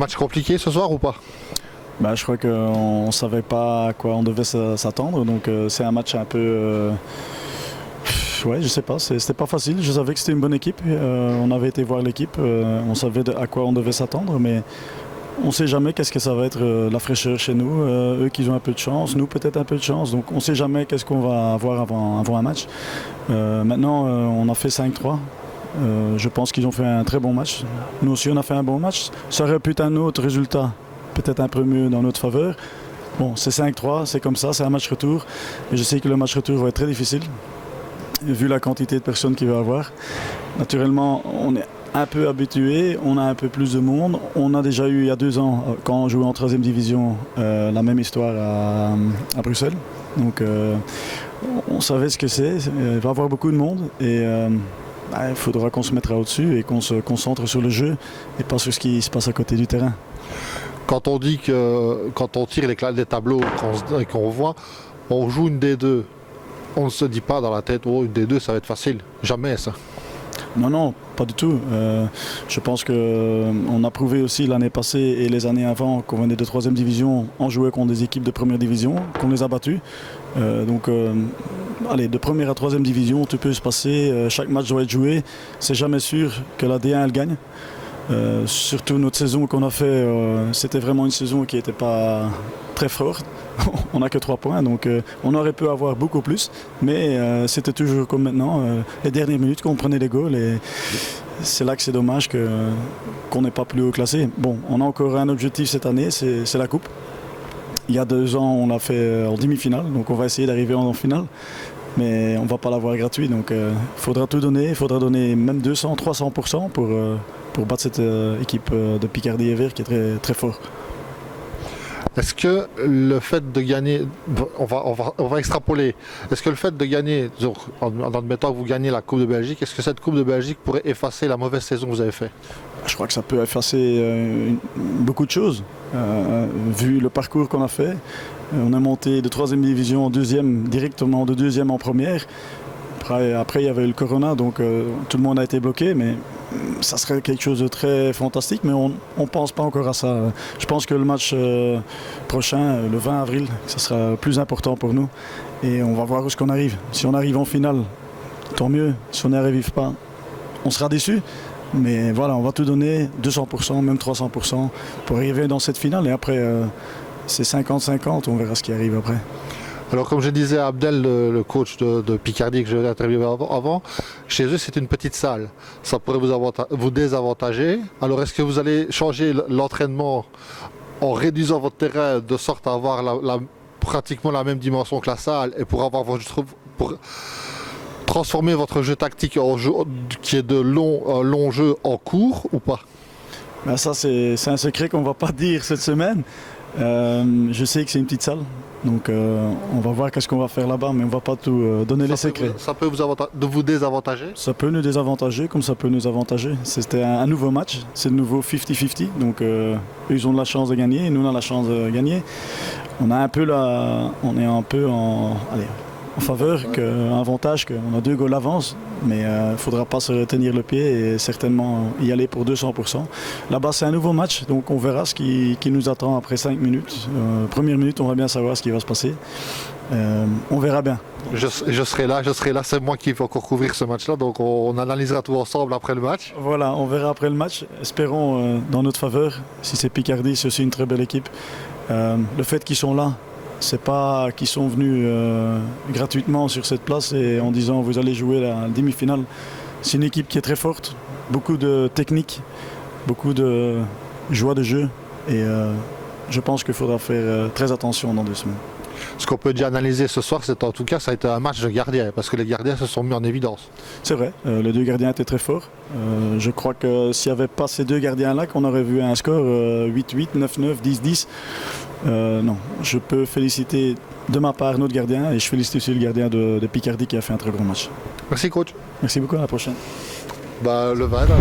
match compliqué ce soir ou pas? Je crois qu'on ne savait pas à quoi on devait s'attendre, donc c'est un match un peu... ouais, je sais pas, c'était pas facile. Je savais que c'était une bonne équipe, on avait été voir l'équipe, on savait à quoi on devait s'attendre, mais on ne sait jamais qu'est-ce que ça va être la fraîcheur chez nous. Eux qui ont un peu de chance, nous peut-être un peu de chance, donc on ne sait jamais qu'est-ce qu'on va avoir avant un match. Maintenant, on a fait 5-3. Je pense qu'ils ont fait un très bon match. Nous aussi, on a fait un bon match. Ça aurait pu être un autre résultat, peut-être un peu mieux dans notre faveur. Bon, c'est 5-3, c'est comme ça, c'est un match retour. Et je sais que le match retour va être très difficile, vu la quantité de personnes qu'il va y avoir. Naturellement, on est un peu habitué, on a un peu plus de monde. On a déjà eu, il y a 2 ans, quand on jouait en 3e division, la même histoire à Bruxelles. Donc, on savait ce que c'est. Il va y avoir beaucoup de monde. Et il faudra qu'on se mette au-dessus et qu'on se concentre sur le jeu et pas sur ce qui se passe à côté du terrain. Quand on dit que quand on tire les tableaux et qu'on voit, on joue une D2, on ne se dit pas dans la tête, oh, une D2 ça va être facile. Jamais ça. Non, pas du tout. Je pense qu'on a prouvé aussi l'année passée et les années avant qu'on venait de 3e division, on jouait contre des équipes de 1re division, qu'on les a battues. Allez, de 1re à 3e division, tout peut se passer, chaque match doit être joué. C'est jamais sûr que la D1 elle gagne. Surtout notre saison qu'on a fait, c'était vraiment une saison qui n'était pas très forte. On n'a que 3 points, donc on aurait pu avoir beaucoup plus. Mais c'était toujours comme maintenant, les dernières minutes qu'on prenait les goals. Et c'est là que c'est dommage qu'on n'est pas plus haut classé. Bon, on a encore un objectif cette année, c'est la coupe. Il y a 2 ans, on l'a fait en demi-finale, donc on va essayer d'arriver en finale. Mais on ne va pas l'avoir gratuit, donc il faudra tout donner. Il faudra donner même 200-300% pour battre cette équipe de Picardie et Vert qui est très, très fort. Est-ce que le fait de gagner, on va extrapoler, est-ce que le fait de gagner, en admettant que vous gagnez la Coupe de Belgique, est-ce que cette Coupe de Belgique pourrait effacer la mauvaise saison que vous avez faite? Je crois que ça peut effacer beaucoup de choses, vu le parcours qu'on a fait. On est monté de 3e division en 2e, directement de 2e en 1re. Après, il y avait eu le Corona, donc tout le monde a été bloqué, mais ça serait quelque chose de très fantastique, mais on ne pense pas encore à ça. Je pense que le match prochain, le 20 avril, ça sera plus important pour nous. Et on va voir où est-ce qu'on arrive. Si on arrive en finale, tant mieux. Si on n'y arrive pas, on sera déçus. Mais voilà, on va tout donner, 200%, même 300%, pour arriver dans cette finale. Et après, c'est 50-50, on verra ce qui arrive après. Alors comme je disais à Abdel, le coach de Picardie que je l'ai interviewé avant, chez eux c'est une petite salle. Ça pourrait vous désavantager. Alors est-ce que vous allez changer l'entraînement en réduisant votre terrain de sorte à avoir pratiquement la même dimension que la salle et pour transformer votre jeu tactique en jeu qui est de long jeu en court ou pas? Ça c'est un secret qu'on ne va pas dire cette semaine. Je sais que c'est une petite salle, donc on va voir qu'est-ce qu'on va faire là-bas, mais on ne va pas tout donner les secrets. Ça peut vous désavantager? Ça peut nous désavantager comme ça peut nous avantager. C'était un nouveau match, c'est de nouveau 50-50, donc eux ils ont de la chance de gagner et nous on a la chance de gagner. On est un peu en faveur, un avantage qu'on a 2 goals d'avance, mais il ne faudra pas se retenir le pied et certainement y aller pour 200%. Là-bas c'est un nouveau match, donc on verra ce qui nous attend après 5 minutes. Première minute, on va bien savoir ce qui va se passer. On verra bien. Je serai là, c'est moi qui vais encore couvrir ce match-là, donc on analysera tout ensemble après le match. Voilà, on verra après le match. Espérons dans notre faveur. Si c'est Picardie, c'est aussi une très belle équipe. Le fait qu'ils sont là, c'est pas qu'ils sont venus gratuitement sur cette place et en disant vous allez jouer la demi-finale. C'est une équipe qui est très forte, beaucoup de technique, beaucoup de joie de jeu et je pense qu'il faudra faire très attention dans 2 semaines. Ce qu'on peut déjà analyser ce soir, c'est en tout cas ça a été un match de gardiens, parce que les gardiens se sont mis en évidence. C'est vrai, les 2 gardiens étaient très forts. Je crois que s'il n'y avait pas ces 2 gardiens-là, qu'on aurait vu un score 8-8, 9-9, 10-10. Non, je peux féliciter de ma part notre gardien et je félicite aussi le gardien de Picardie qui a fait un très bon match. Merci coach. Merci beaucoup, à la prochaine. Le 20 alors.